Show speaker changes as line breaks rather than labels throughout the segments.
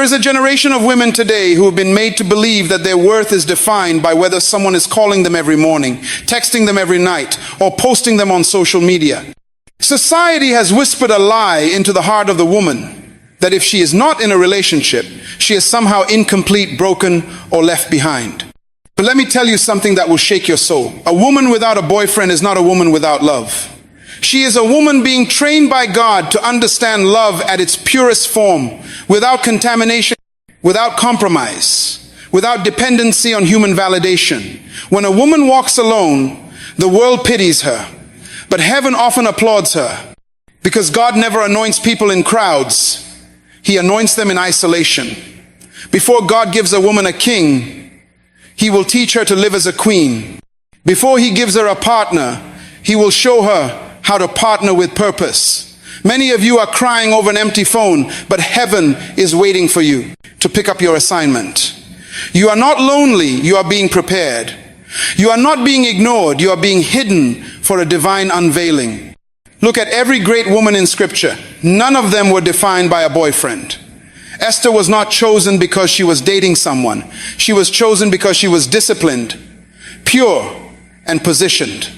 is a generation of women today who have been made to believe that their worth is defined by whether someone is calling them every morning, texting them every night, or posting them on social media. Society has whispered a lie into the heart of the woman that if she is not in a relationship, she is somehow incomplete, broken, or left behind. But let me tell you something that will shake your soul. A woman without a boyfriend is not a woman without love. She is a woman being trained by God to understand love at its purest form, without contamination, without compromise, without dependency on human validation. When a woman walks alone, the world pities her, but heaven often applauds her, because God never anoints people in crowds. He anoints them in isolation. Before God gives a woman a king, He will teach her to live as a queen. Before He gives her a partner, He will show her how to partner with purpose. Many of you are crying over an empty phone, but heaven is waiting for you to pick up your assignment. You are not lonely, you are being prepared. You are not being ignored, you are being hidden for a divine unveiling. Look at every great woman in Scripture. None of them were defined by a boyfriend. Esther was not chosen because she was dating someone. She was chosen because she was disciplined, pure, and positioned.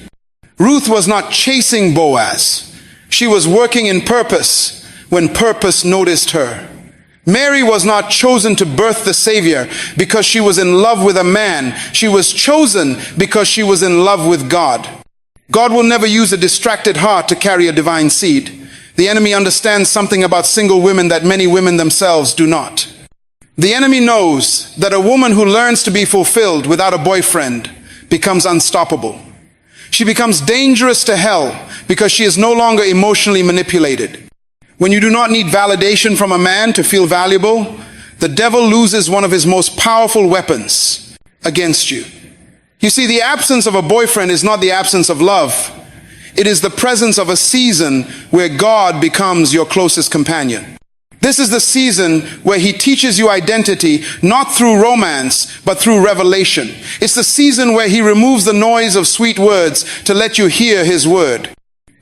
Ruth was not chasing Boaz. She was working in purpose when purpose noticed her. Mary was not chosen to birth the Savior because she was in love with a man. She was chosen because she was in love with God. God will never use a distracted heart to carry a divine seed. The enemy understands something about single women that many women themselves do not. The enemy knows that a woman who learns to be fulfilled without a boyfriend becomes unstoppable. She becomes dangerous to hell because she is no longer emotionally manipulated. When you do not need validation from a man to feel valuable, the devil loses one of his most powerful weapons against you. You see, the absence of a boyfriend is not the absence of love. It is the presence of a season where God becomes your closest companion. This is the season where He teaches you identity, not through romance, but through revelation. It's the season where He removes the noise of sweet words to let you hear His word.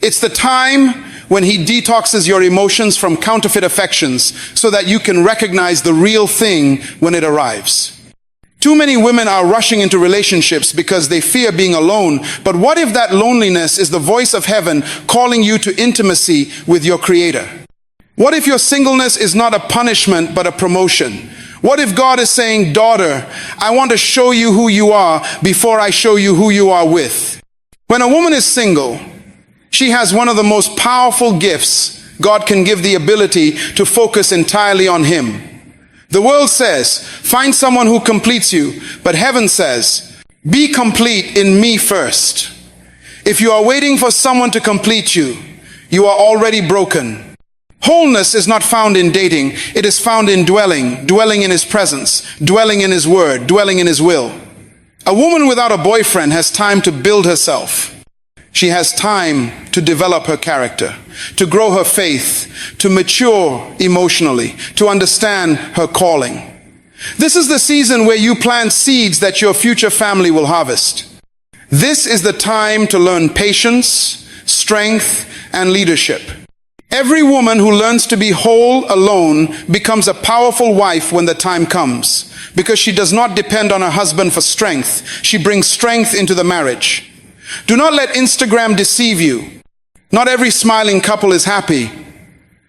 It's the time when He detoxes your emotions from counterfeit affections so that you can recognize the real thing when it arrives. Too many women are rushing into relationships because they fear being alone. But what if that loneliness is the voice of heaven calling you to intimacy with your Creator? What if your singleness is not a punishment but a promotion? What if God is saying, daughter, I want to show you who you are before I show you who you are with? When a woman is single, she has one of the most powerful gifts. God can give the ability to focus entirely on Him. The world says, find someone who completes you, but heaven says, be complete in me first. If you are waiting for someone to complete you, you are already broken. Wholeness is not found in dating, it is found in dwelling in His presence, dwelling in His word, dwelling in His will. A woman without a boyfriend has time to build herself. She has time to develop her character, to grow her faith, to mature emotionally, to understand her calling. This is the season where you plant seeds that your future family will harvest. This is the time to learn patience, strength, and leadership. Every woman who learns to be whole alone becomes a powerful wife when the time comes, because she does not depend on her husband for strength. She brings strength into the marriage. Do not let Instagram deceive you. Not every smiling couple is happy.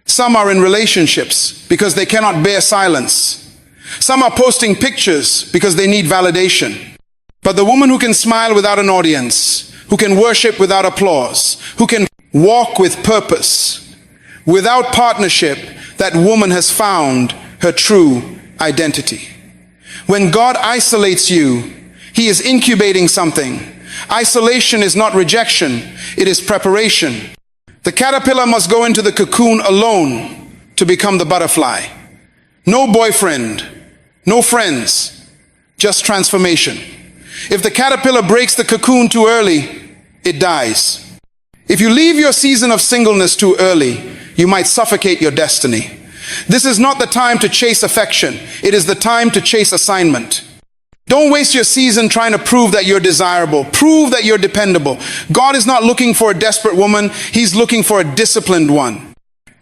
Some are in relationships because they cannot bear silence. Some are posting pictures because they need validation. But the woman who can smile without an audience, who can worship without applause, who can walk with purpose, without partnership, that woman has found her true identity. When God isolates you, He is incubating something. Isolation is not rejection, it is preparation. The caterpillar must go into the cocoon alone to become the butterfly. No boyfriend, no friends, just transformation. If the caterpillar breaks the cocoon too early, it dies. If you leave your season of singleness too early, you might suffocate your destiny. This is not the time to chase affection, it is the time to chase assignment. Don't waste your season trying to prove that you're desirable. Prove that you're dependable. God is not looking for a desperate woman. He's looking for a disciplined one.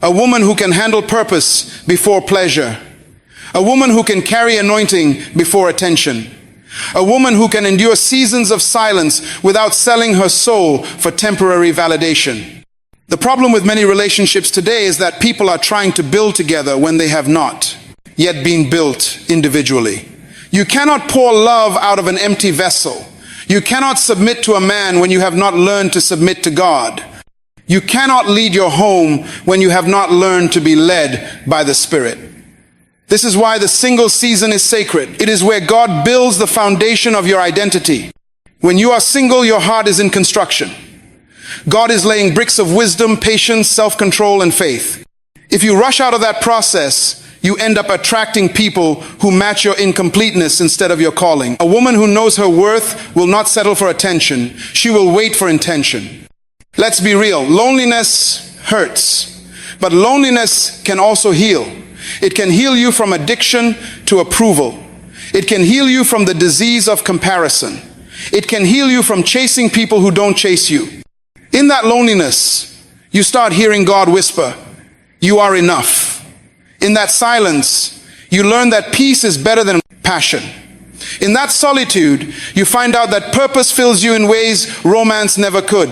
A woman who can handle purpose before pleasure. A woman who can carry anointing before attention. A woman who can endure seasons of silence without selling her soul for temporary validation. The problem with many relationships today is that people are trying to build together when they have not yet been built individually. You cannot pour love out of an empty vessel. You cannot submit to a man when you have not learned to submit to God. You cannot lead your home when you have not learned to be led by the Spirit. This is why the single season is sacred. It is where God builds the foundation of your identity. When you are single, your heart is in construction. God is laying bricks of wisdom, patience, self-control, and faith. If you rush out of that process, you end up attracting people who match your incompleteness instead of your calling. A woman who knows her worth will not settle for attention. She will wait for intention. Let's be real. Loneliness hurts, but loneliness can also heal. It can heal you from addiction to approval. It can heal you from the disease of comparison. It can heal you from chasing people who don't chase you. In that loneliness, you start hearing God whisper, "You are enough." In that silence, you learn that peace is better than passion. In that solitude, you find out that purpose fills you in ways romance never could.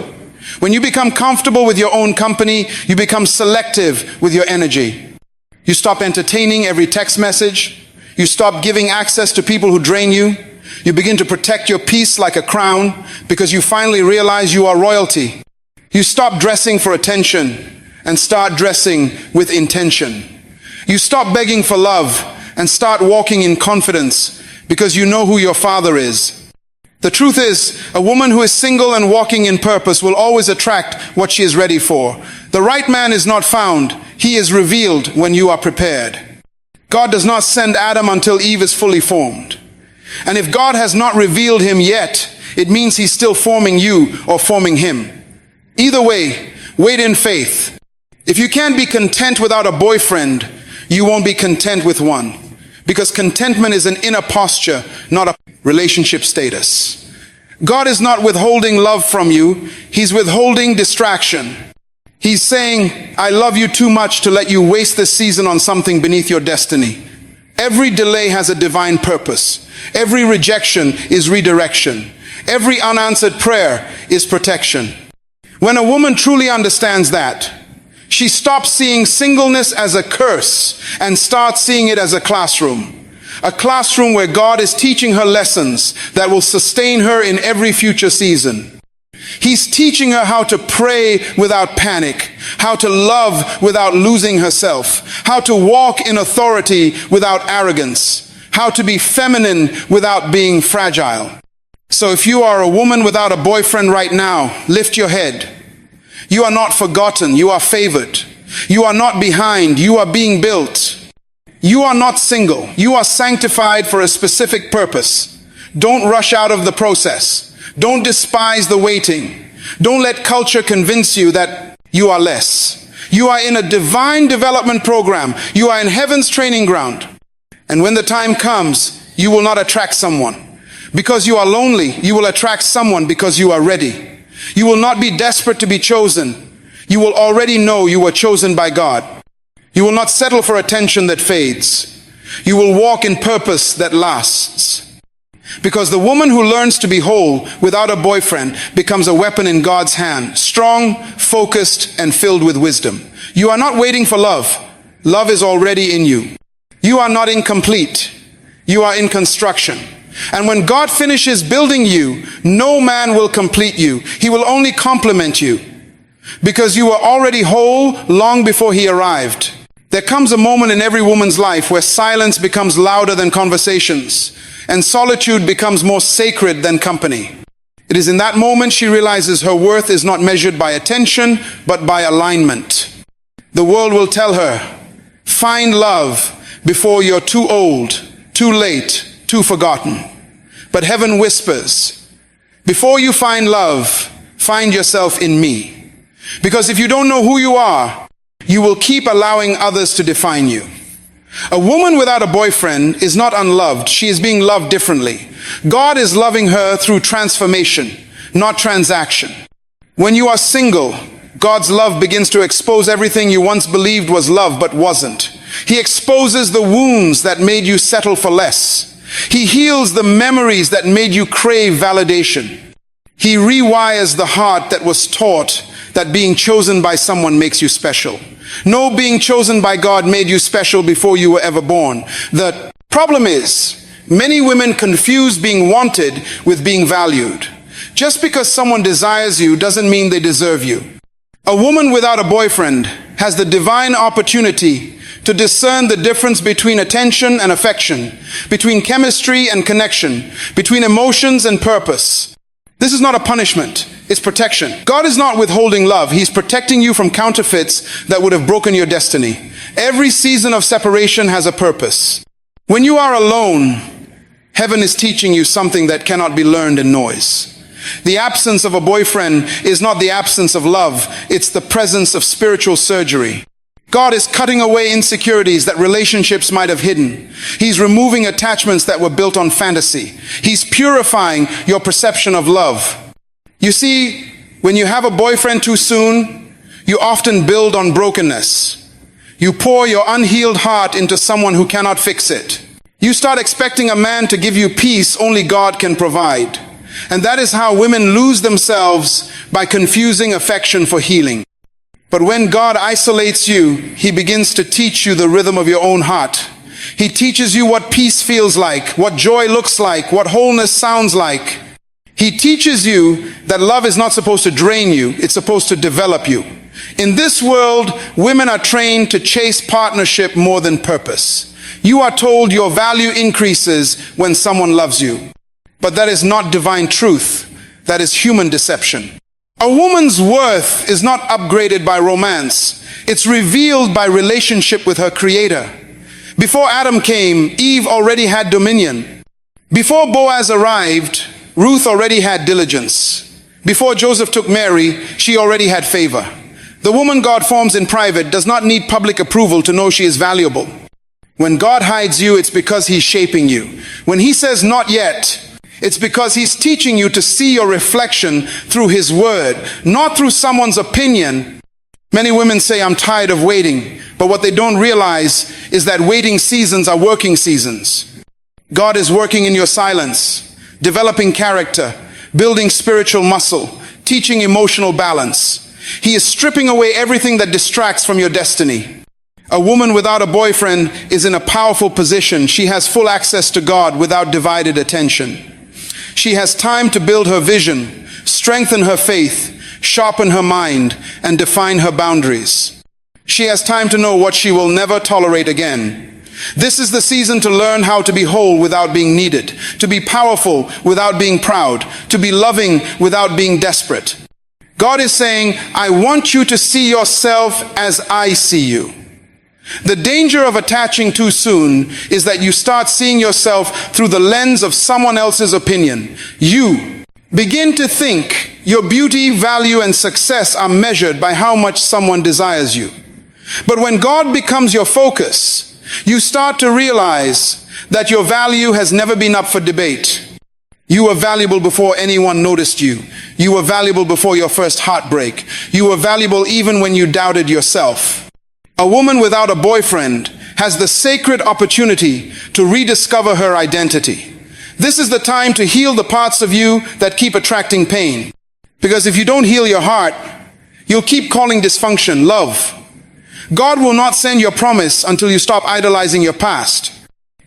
When you become comfortable with your own company, you become selective with your energy. You stop entertaining every text message. You stop giving access to people who drain you. You begin to protect your peace like a crown because you finally realize you are royalty. You stop dressing for attention and start dressing with intention. You stop begging for love and start walking in confidence because you know who your Father is. The truth is, a woman who is single and walking in purpose will always attract what she is ready for. The right man is not found. He is revealed when you are prepared. God does not send Adam until Eve is fully formed. And if God has not revealed him yet, it means he's still forming you or forming him. Either way, wait in faith. If you can't be content without a boyfriend, you won't be content with one. Because contentment is an inner posture, not a relationship status. God is not withholding love from you. He's withholding distraction. He's saying, I love you too much to let you waste this season on something beneath your destiny. Every delay has a divine purpose. Every rejection is redirection. Every unanswered prayer is protection. When a woman truly understands that, she stops seeing singleness as a curse and starts seeing it as a classroom. A classroom where God is teaching her lessons that will sustain her in every future season. He's teaching her how to pray without panic, how to love without losing herself, how to walk in authority without arrogance, how to be feminine without being fragile. So if you are a woman without a boyfriend right now, lift your head. You are not forgotten, you are favored. You are not behind, you are being built. You are not single, you are sanctified for a specific purpose. Don't rush out of the process. Don't despise the waiting. Don't let culture convince you that you are less. You are in a divine development program. You are in heaven's training ground. And when the time comes, you will not attract someone. Because you are lonely, you will attract someone because you are ready. You will not be desperate to be chosen. You will already know you were chosen by God. You will not settle for attention that fades. You will walk in purpose that lasts. Because the woman who learns to be whole without a boyfriend becomes a weapon in God's hand, strong, focused, and filled with wisdom. You are not waiting for love. Love is already in you. You are not incomplete. You are in construction. And when God finishes building you, no man will complete you. He will only complement you. Because you were already whole long before he arrived. There comes a moment in every woman's life where silence becomes louder than conversations, and solitude becomes more sacred than company. It is in that moment she realizes her worth is not measured by attention, but by alignment. The world will tell her, find love before you're too old, too late, too forgotten. But heaven whispers, before you find love, find yourself in me. Because if you don't know who you are, you will keep allowing others to define you. A woman without a boyfriend is not unloved. She is being loved differently. God is loving her through transformation, not transaction. When you are single, God's love begins to expose everything you once believed was love but wasn't. He exposes the wounds that made you settle for less. He heals the memories that made you crave validation. He rewires the heart that was taught that being chosen by someone makes you special. No, being chosen by God made you special before you were ever born. The problem is, many women confuse being wanted with being valued. Just because someone desires you doesn't mean they deserve you. A woman without a boyfriend has the divine opportunity to discern the difference between attention and affection, between chemistry and connection, between emotions and purpose. This is not a punishment, it's protection. God is not withholding love, He's protecting you from counterfeits that would have broken your destiny. Every season of separation has a purpose. When you are alone, heaven is teaching you something that cannot be learned in noise. The absence of a boyfriend is not the absence of love, it's the presence of spiritual surgery. God is cutting away insecurities that relationships might have hidden. He's removing attachments that were built on fantasy. He's purifying your perception of love. You see, when you have a boyfriend too soon, you often build on brokenness. You pour your unhealed heart into someone who cannot fix it. You start expecting a man to give you peace only God can provide. And that is how women lose themselves, by confusing affection for healing. But when God isolates you, He begins to teach you the rhythm of your own heart. He teaches you what peace feels like, what joy looks like, what wholeness sounds like. He teaches you that love is not supposed to drain you, it's supposed to develop you. In this world, women are trained to chase partnership more than purpose. You are told your value increases when someone loves you. But that is not divine truth, that is human deception. A woman's worth is not upgraded by romance. It's revealed by relationship with her Creator. Before Adam came, Eve already had dominion. Before Boaz arrived, Ruth already had diligence. Before Joseph took Mary, she already had favor. The woman God forms in private does not need public approval to know she is valuable. When God hides you, it's because He's shaping you. When He says not yet, it's because He's teaching you to see your reflection through His word, not through someone's opinion. Many women say, I'm tired of waiting. But what they don't realize is that waiting seasons are working seasons. God is working in your silence, developing character, building spiritual muscle, teaching emotional balance. He is stripping away everything that distracts from your destiny. A woman without a boyfriend is in a powerful position. She has full access to God without divided attention. She has time to build her vision, strengthen her faith, sharpen her mind, and define her boundaries. She has time to know what she will never tolerate again. This is the season to learn how to be whole without being needed, to be powerful without being proud, to be loving without being desperate. God is saying, I want you to see yourself as I see you. The danger of attaching too soon is that you start seeing yourself through the lens of someone else's opinion. You begin to think your beauty, value, and success are measured by how much someone desires you. But when God becomes your focus, you start to realize that your value has never been up for debate. You were valuable before anyone noticed you. You were valuable before your first heartbreak. You were valuable even when you doubted yourself. A woman without a boyfriend has the sacred opportunity to rediscover her identity. This is the time to heal the parts of you that keep attracting pain. Because if you don't heal your heart, you'll keep calling dysfunction love. God will not send your promise until you stop idolizing your past.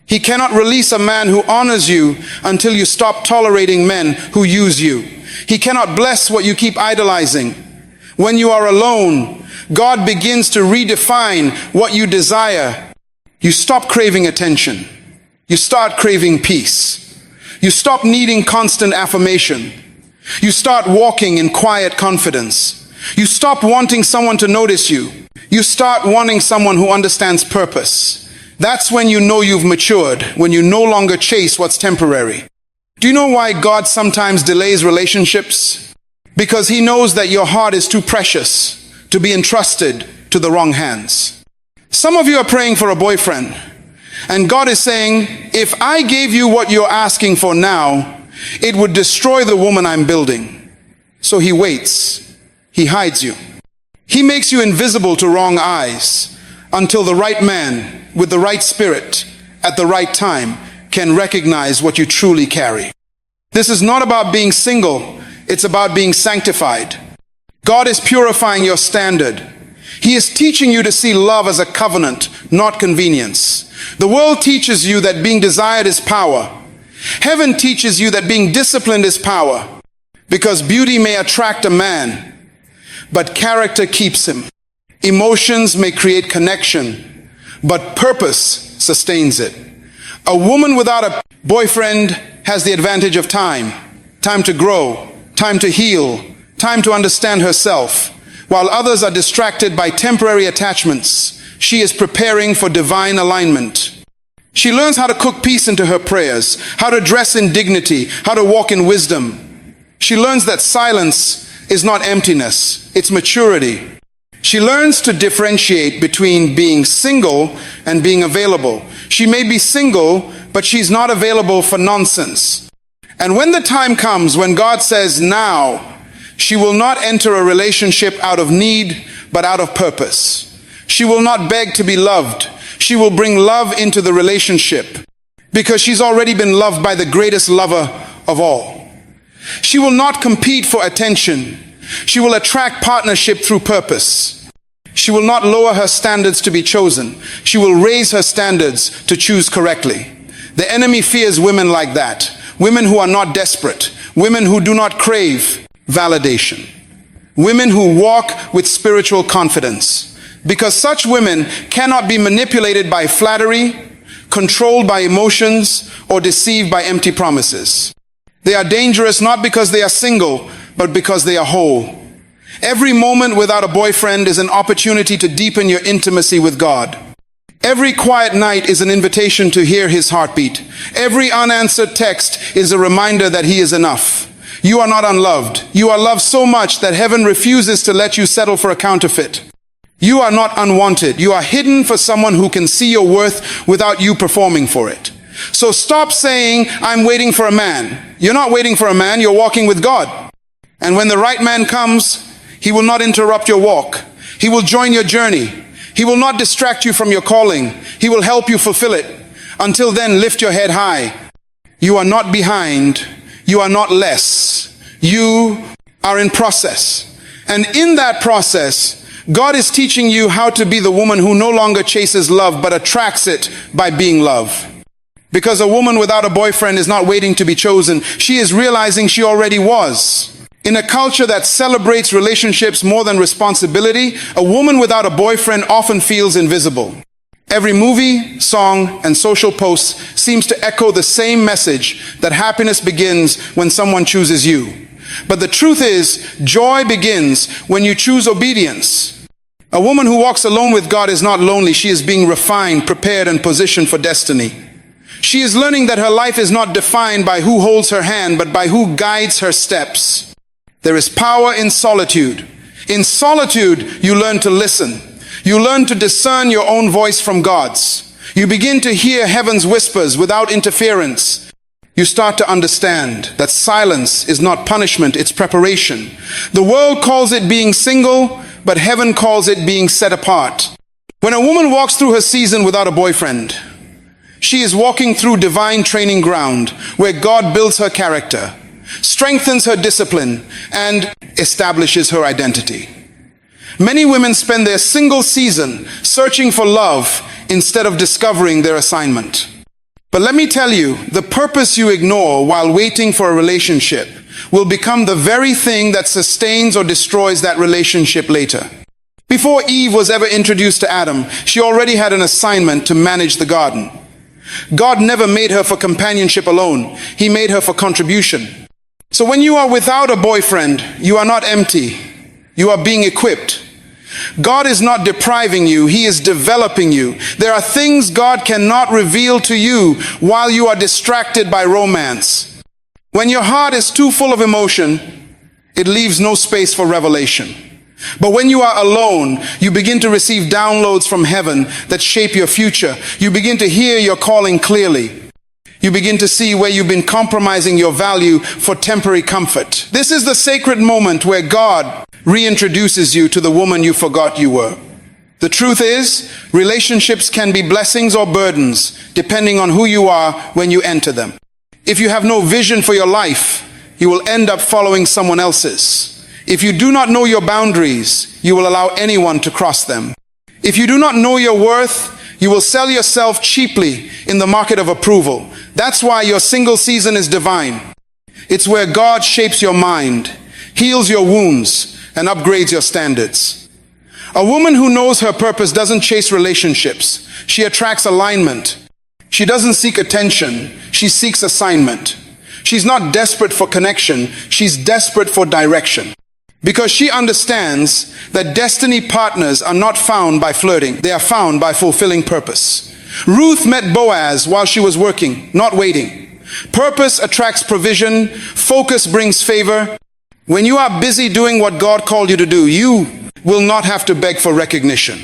He cannot release a man who honors you until you stop tolerating men who use you. He cannot bless what you keep idolizing. When you are alone, God begins to redefine what you desire. You stop craving attention. You start craving peace. You stop needing constant affirmation. You start walking in quiet confidence. You stop wanting someone to notice you. You start wanting someone who understands purpose. That's when you know you've matured, when you no longer chase what's temporary. Do you know why God sometimes delays relationships? Because He knows that your heart is too precious to be entrusted to the wrong hands. Some of you are praying for a boyfriend, and God is saying, if I gave you what you're asking for now, it would destroy the woman I'm building. So He waits. He hides you. He makes you invisible to wrong eyes. until the right man with the right spirit at the right time can recognize what you truly carry. This is not about being single, it's about being sanctified. God is purifying your standard. He is teaching you to see love as a covenant, not convenience. The world teaches you that being desired is power. Heaven teaches you that being disciplined is power, because beauty may attract a man, but character keeps him. Emotions may create connection, but purpose sustains it. A woman without a boyfriend has the advantage of time to grow, time to heal, time to understand herself. While others are distracted by temporary attachments, she is preparing for divine alignment. She learns how to cook peace into her prayers, how to dress in dignity, how to walk in wisdom. She learns that silence is not emptiness, it's maturity. She learns to differentiate between being single and being available. She may be single, but she's not available for nonsense. And when the time comes when God says now, she will not enter a relationship out of need, but out of purpose. She will not beg to be loved. She will bring love into the relationship because she's already been loved by the greatest lover of all. She will not compete for attention. She will attract partnership through purpose. She will not lower her standards to be chosen. She will raise her standards to choose correctly. The enemy fears women like that. Women who are not desperate. Women who do not crave validation. Women who walk with spiritual confidence. Because such women cannot be manipulated by flattery, controlled by emotions, or deceived by empty promises. They are dangerous not because they are single, but because they are whole. Every moment without a boyfriend is an opportunity to deepen your intimacy with God. Every quiet night is an invitation to hear his heartbeat. Every unanswered text is a reminder that he is enough. You are not unloved. You are loved so much that heaven refuses to let you settle for a counterfeit. You are not unwanted. You are hidden for someone who can see your worth without you performing for it. So stop saying, I'm waiting for a man. You're not waiting for a man, you're walking with God. And when the right man comes, he will not interrupt your walk. He will join your journey. He will not distract you from your calling. He will help you fulfill it. Until then, lift your head high. You are not behind. You are not less. You are in process. And in that process, God is teaching you how to be the woman who no longer chases love, but attracts it by being love. Because a woman without a boyfriend is not waiting to be chosen. She is realizing she already was. In a culture that celebrates relationships more than responsibility, a woman without a boyfriend often feels invisible. Every movie, song, and social post seems to echo the same message that happiness begins when someone chooses you. But the truth is, joy begins when you choose obedience. A woman who walks alone with God is not lonely. She is being refined, prepared, and positioned for destiny. She is learning that her life is not defined by who holds her hand, but by who guides her steps. There is power in solitude. In solitude, you learn to listen. You learn to discern your own voice from God's. You begin to hear heaven's whispers without interference. You start to understand that silence is not punishment, it's preparation. The world calls it being single, but heaven calls it being set apart. When a woman walks through her season without a boyfriend, she is walking through divine training ground where God builds her character, strengthens her discipline, and establishes her identity. Many women spend their single season searching for love instead of discovering their assignment. But let me tell you, the purpose you ignore while waiting for a relationship will become the very thing that sustains or destroys that relationship later. Before Eve was ever introduced to Adam, she already had an assignment to manage the garden. God never made her for companionship alone. He made her for contribution. So when you are without a boyfriend, you are not empty. You are being equipped. God is not depriving you. He is developing you. There are things God cannot reveal to you while you are distracted by romance. When your heart is too full of emotion, it leaves no space for revelation. But when you are alone, you begin to receive downloads from heaven that shape your future. You begin to hear your calling clearly. You begin to see where you've been compromising your value for temporary comfort. This is the sacred moment where God reintroduces you to the woman you forgot you were. The truth is, relationships can be blessings or burdens, depending on who you are when you enter them. If you have no vision for your life, you will end up following someone else's. If you do not know your boundaries, you will allow anyone to cross them. If you do not know your worth, you will sell yourself cheaply in the market of approval. That's why your single season is divine. It's where God shapes your mind, heals your wounds, and upgrades your standards. A woman who knows her purpose doesn't chase relationships. She attracts alignment. She doesn't seek attention. She seeks assignment. She's not desperate for connection. She's desperate for direction. Because she understands that destiny partners are not found by flirting. They are found by fulfilling purpose. Ruth met Boaz while she was working, not waiting. Purpose attracts provision. Focus brings favor. When you are busy doing what God called you to do, you will not have to beg for recognition.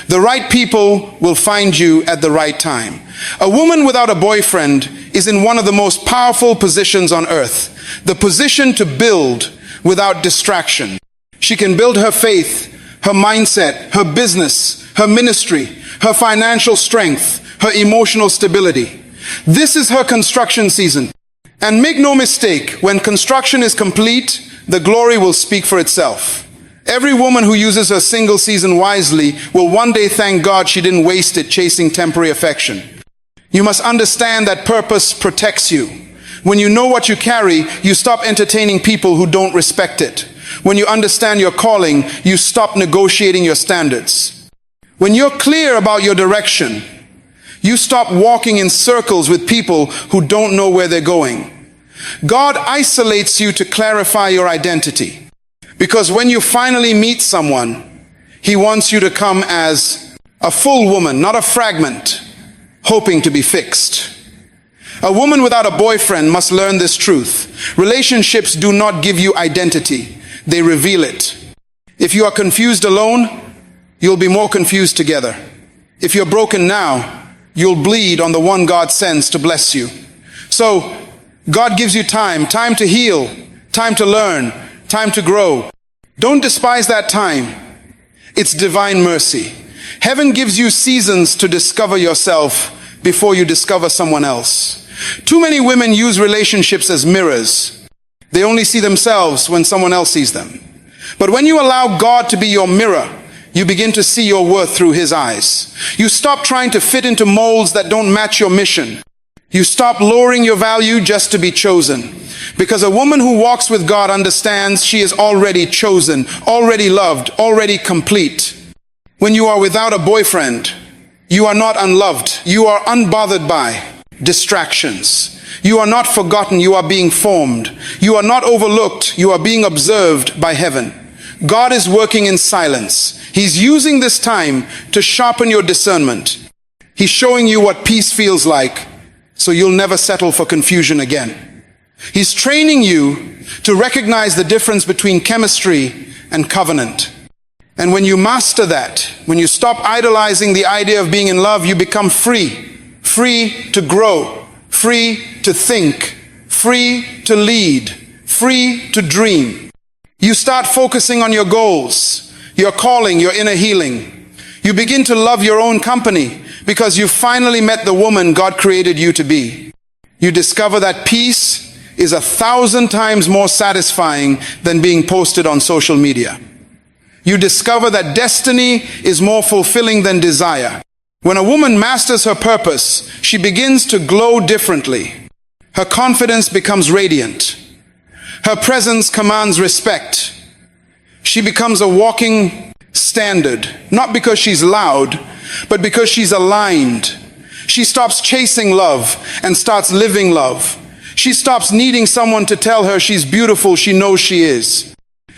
The right people will find you at the right time. A woman without a boyfriend is in one of the most powerful positions on earth. The position to build without distraction. She can build her faith, her mindset, her business, her ministry, her financial strength, her emotional stability. This is her construction season. And make no mistake, when construction is complete, the glory will speak for itself. Every woman who uses her single season wisely will one day thank God she didn't waste it chasing temporary affection. You must understand that purpose protects you. When you know what you carry, you stop entertaining people who don't respect it. When you understand your calling, you stop negotiating your standards. When you're clear about your direction, you stop walking in circles with people who don't know where they're going. God isolates you to clarify your identity. Because when you finally meet someone, He wants you to come as a full woman, not a fragment, hoping to be fixed. A woman without a boyfriend must learn this truth. Relationships do not give you identity. They reveal it. If you are confused alone, you'll be more confused together. If you're broken now, you'll bleed on the one God sends to bless you. So, God gives you time to heal, time to learn, time to grow. Don't despise that time. It's divine mercy. Heaven gives you seasons to discover yourself before you discover someone else. Too many women use relationships as mirrors. They only see themselves when someone else sees them. But when you allow God to be your mirror, you begin to see your worth through His eyes. You stop trying to fit into molds that don't match your mission. You stop lowering your value just to be chosen. Because a woman who walks with God understands she is already chosen, already loved, already complete. When you are without a boyfriend, you are not unloved. You are unbothered by distractions. You are not forgotten. You are being formed. You are not overlooked. You are being observed by heaven. God is working in silence. He's using this time to sharpen your discernment. He's showing you what peace feels like, so you'll never settle for confusion again. He's training you to recognize the difference between chemistry and covenant. And when you master that, when you stop idolizing the idea of being in love, you become free. Free to grow, free to think, free to lead, free to dream. You start focusing on your goals, your calling, your inner healing. You begin to love your own company because you finally met the woman God created you to be. You discover that peace is 1,000 times more satisfying than being posted on social media. You discover that destiny is more fulfilling than desire. When a woman masters her purpose, she begins to glow differently. Her confidence becomes radiant. Her presence commands respect. She becomes a walking standard, not because she's loud, but because she's aligned. She stops chasing love and starts living love. She stops needing someone to tell her she's beautiful. She knows she is.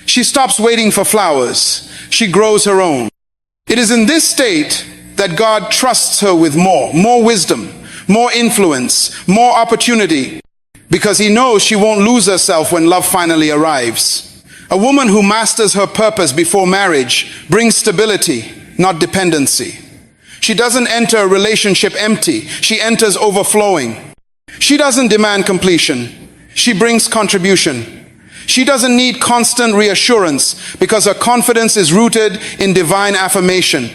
She stops waiting for flowers. She grows her own. It is in this state that God trusts her with more wisdom, more influence, more opportunity, because He knows she won't lose herself when love finally arrives. A woman who masters her purpose before marriage brings stability, not dependency. She doesn't enter a relationship empty. She enters overflowing. She doesn't demand completion. She brings contribution. She doesn't need constant reassurance because her confidence is rooted in divine affirmation.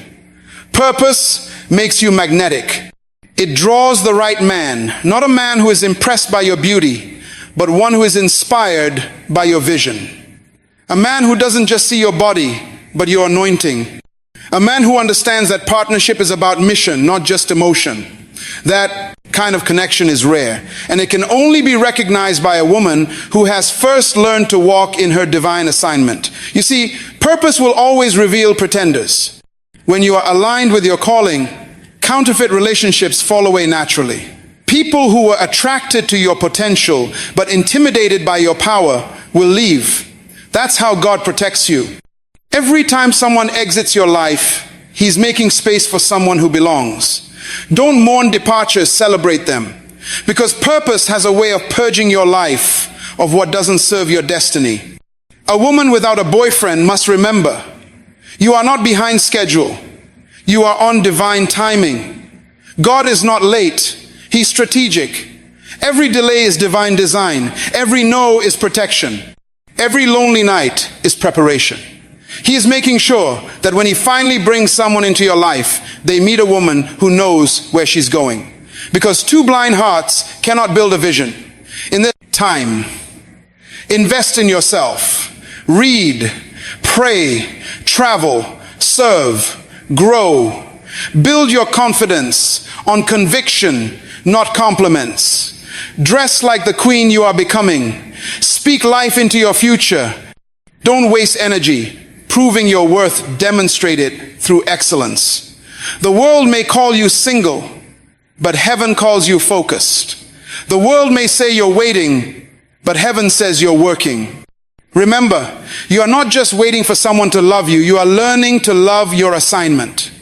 Purpose makes you magnetic. It draws the right man, not a man who is impressed by your beauty, but one who is inspired by your vision. A man who doesn't just see your body, but your anointing. A man who understands that partnership is about mission, not just emotion. That kind of connection is rare, and it can only be recognized by a woman who has first learned to walk in her divine assignment. You see, purpose will always reveal pretenders. When you are aligned with your calling, counterfeit relationships fall away naturally. People who were attracted to your potential but intimidated by your power will leave. That's how God protects you. Every time someone exits your life, He's making space for someone who belongs. Don't mourn departures, celebrate them. Because purpose has a way of purging your life of what doesn't serve your destiny. A woman without a boyfriend must remember, you are not behind schedule. You are on divine timing. God is not late. He's strategic. Every delay is divine design. Every no is protection. Every lonely night is preparation. He is making sure that when He finally brings someone into your life, they meet a woman who knows where she's going. Because two blind hearts cannot build a vision. In this time, invest in yourself. Read, pray, travel, serve, grow. Build your confidence on conviction, not compliments. Dress like the queen you are becoming. Speak life into your future. Don't waste energy proving your worth demonstrated through excellence. The world may call you single, but heaven calls you focused. The world may say you're waiting, but heaven says you're working. Remember, you are not just waiting for someone to love you, you are learning to love your assignment.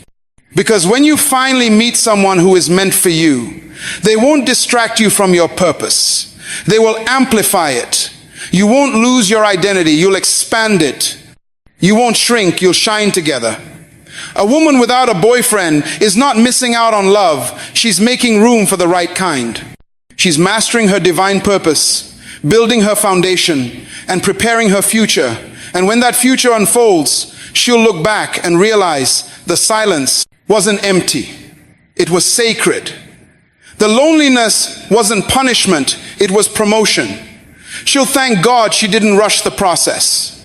Because when you finally meet someone who is meant for you, they won't distract you from your purpose. They will amplify it. You won't lose your identity, you'll expand it. You won't shrink, you'll shine together. A woman without a boyfriend is not missing out on love. She's making room for the right kind. She's mastering her divine purpose, building her foundation, and preparing her future. And when that future unfolds, she'll look back and realize the silence wasn't empty. It was sacred. The loneliness wasn't punishment, it was promotion. She'll thank God she didn't rush the process.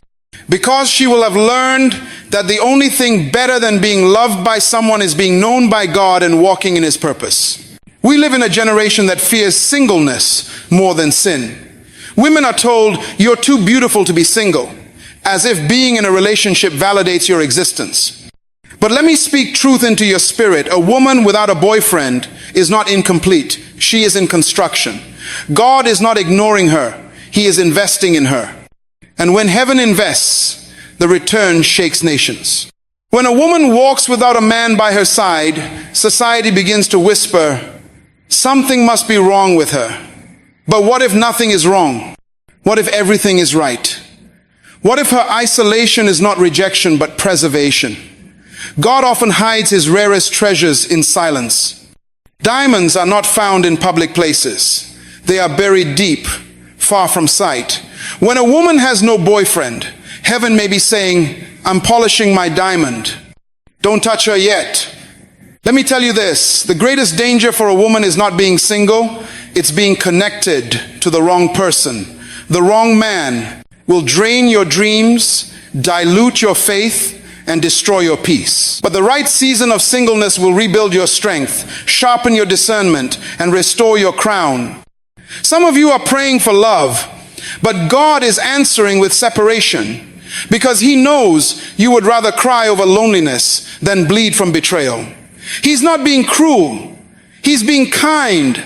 Because she will have learned that the only thing better than being loved by someone is being known by God and walking in His purpose. We live in a generation that fears singleness more than sin. Women are told, you're too beautiful to be single, as if being in a relationship validates your existence. But let me speak truth into your spirit. A woman without a boyfriend is not incomplete. She is in construction. God is not ignoring her. He is investing in her. And when heaven invests, the return shakes nations. When a woman walks without a man by her side, society begins to whisper, something must be wrong with her. But what if nothing is wrong? What if everything is right? What if her isolation is not rejection, but preservation? God often hides His rarest treasures in silence. Diamonds are not found in public places. They are buried deep, far from sight. When a woman has no boyfriend, heaven may be saying, I'm polishing my diamond. Don't touch her yet. Let me tell you this, the greatest danger for a woman is not being single, it's being connected to the wrong person. The wrong man will drain your dreams, dilute your faith, and destroy your peace. But the right season of singleness will rebuild your strength, sharpen your discernment, and restore your crown. Some of you are praying for love, but God is answering with separation because He knows you would rather cry over loneliness than bleed from betrayal. He's not being cruel. He's being kind.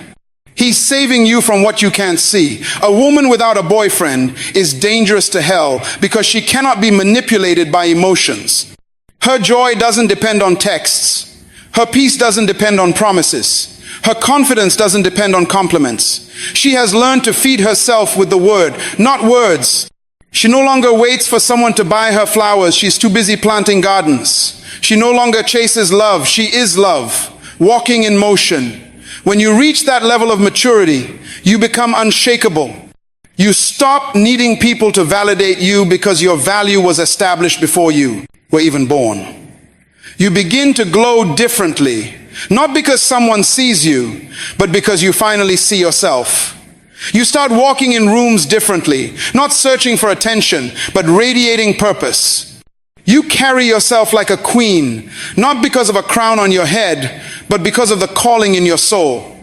He's saving you from what you can't see. A woman without a boyfriend is dangerous to hell because she cannot be manipulated by emotions. Her joy doesn't depend on texts. Her peace doesn't depend on promises. Her confidence doesn't depend on compliments. She has learned to feed herself with the word, not words. She no longer waits for someone to buy her flowers. She's too busy planting gardens. She no longer chases love. She is love, walking in motion. When you reach that level of maturity, you become unshakable. You stop needing people to validate you because your value was established before you were even born. You begin to glow differently, not because someone sees you, but because you finally see yourself. You start walking in rooms differently, not searching for attention, but radiating purpose. You carry yourself like a queen, not because of a crown on your head, but because of the calling in your soul.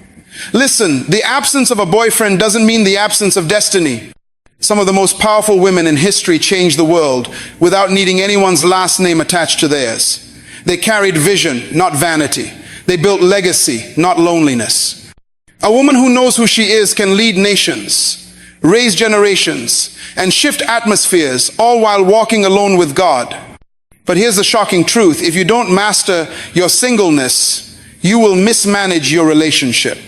Listen, the absence of a boyfriend doesn't mean the absence of destiny. Some of the most powerful women in history changed the world without needing anyone's last name attached to theirs. They carried vision, not vanity. They built legacy, not loneliness. A woman who knows who she is can lead nations, raise generations, and shift atmospheres, all while walking alone with God. But here's the shocking truth. If you don't master your singleness, you will mismanage your relationship.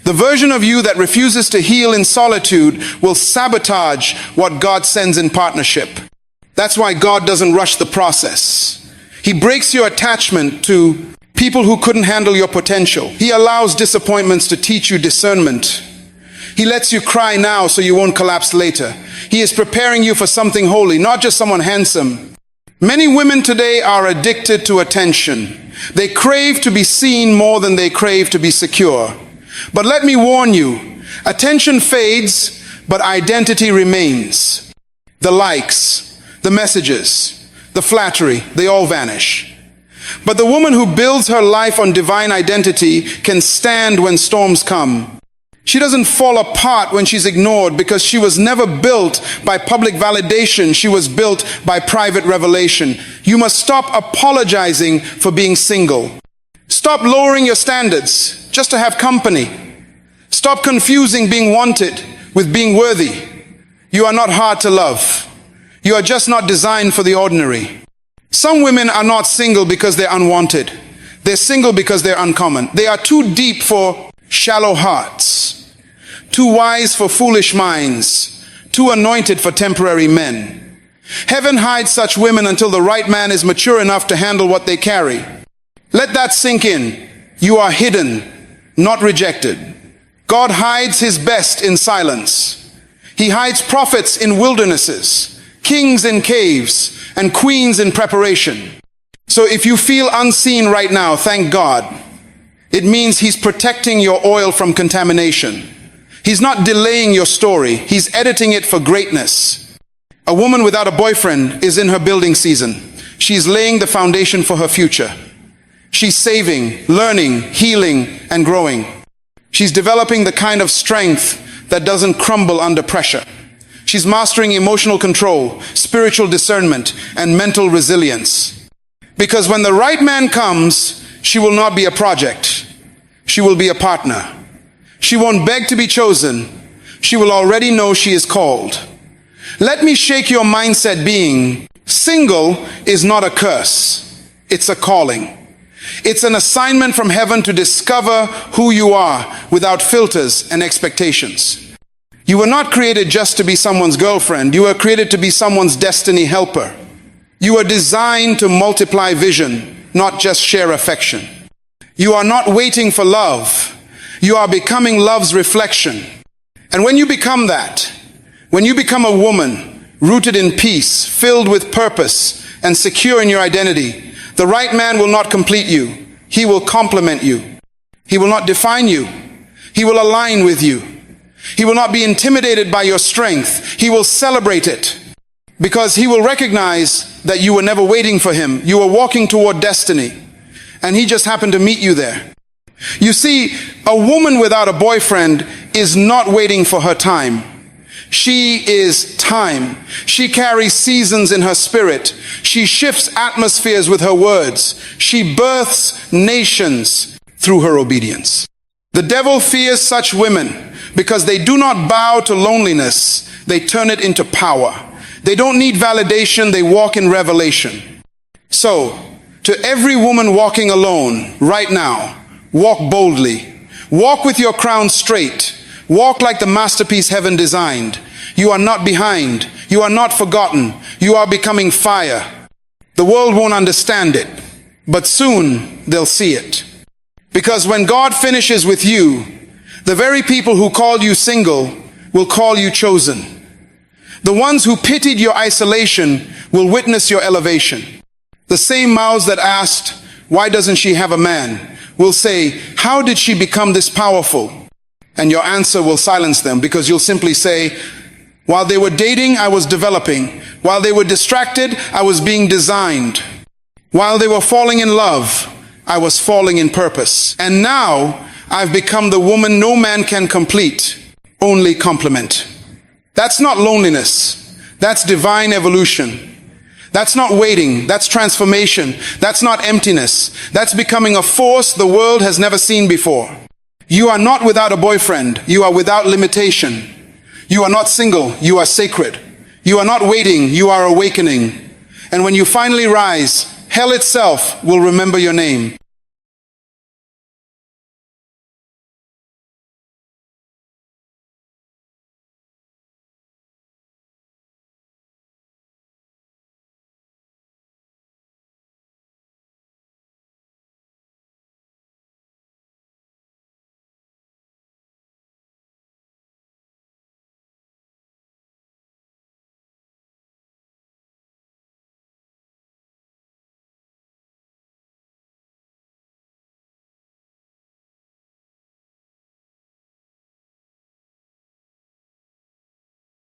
The version of you that refuses to heal in solitude will sabotage what God sends in partnership. That's why God doesn't rush the process. He breaks your attachment to people who couldn't handle your potential. He allows disappointments to teach you discernment. He lets you cry now so you won't collapse later. He is preparing you for something holy, not just someone handsome. Many women today are addicted to attention. They crave to be seen more than they crave to be secure. But let me warn you, attention fades, but identity remains. The likes, the messages, the flattery, they all vanish. But the woman who builds her life on divine identity can stand when storms come. She doesn't fall apart when she's ignored because she was never built by public validation. She was built by private revelation. You must stop apologizing for being single. Stop lowering your standards just to have company. Stop confusing being wanted with being worthy. You are not hard to love. You are just not designed for the ordinary. Some women are not single because they're unwanted. They're single because they're uncommon. They are too deep for shallow hearts, too wise for foolish minds, too anointed for temporary men. Heaven hides such women until the right man is mature enough to handle what they carry. Let that sink in. You are hidden, not rejected. God hides his best in silence. He hides prophets in wildernesses, kings in caves, and queens in preparation. So if you feel unseen right now, thank God. It means he's protecting your oil from contamination. He's not delaying your story. He's editing it for greatness. A woman without a boyfriend is in her building season. She's laying the foundation for her future. She's saving, learning, healing, and growing. She's developing the kind of strength that doesn't crumble under pressure. She's mastering emotional control, spiritual discernment, and mental resilience. Because when the right man comes, she will not be a project. She will be a partner. She won't beg to be chosen. She will already know she is called. Let me shake your mindset being, single is not a curse. It's a calling. It's an assignment from heaven to discover who you are without filters and expectations. You were not created just to be someone's girlfriend. You were created to be someone's destiny helper. You are designed to multiply vision, not just share affection. You are not waiting for love. You are becoming love's reflection. And when you become that, when you become a woman rooted in peace, filled with purpose, and secure in your identity, the right man will not complete you. He will complement you. He will not define you. He will align with you. He will not be intimidated by your strength. He will celebrate it because he will recognize that you were never waiting for him. You were walking toward destiny and he just happened to meet you there. You see, a woman without a boyfriend is not waiting for her time. She is time. She carries seasons in her spirit. She shifts atmospheres with her words. She births nations through her obedience. The devil fears such women because they do not bow to loneliness. They turn it into power. They don't need validation. They walk in revelation. So, to every woman walking alone right now, walk boldly. Walk with your crown straight. Walk like the masterpiece heaven designed. You are not behind. You are not forgotten. You are becoming fire. The world won't understand it, but soon they'll see it. Because when God finishes with you, the very people who called you single will call you chosen. The ones who pitied your isolation will witness your elevation. The same mouths that asked, why doesn't she have a man, will say, how did she become this powerful? And your answer will silence them, because you'll simply say, while they were dating, I was developing. While they were distracted, I was being designed. While they were falling in love, I was falling in purpose. And now I've become the woman no man can complete, only complement. That's not loneliness. That's divine evolution. That's not waiting. That's transformation. That's not emptiness. That's becoming a force the world has never seen before. You are not without a boyfriend. You are without limitation. You are not single. You are sacred. You are not waiting. You are awakening. And when you finally rise, hell itself will remember your name.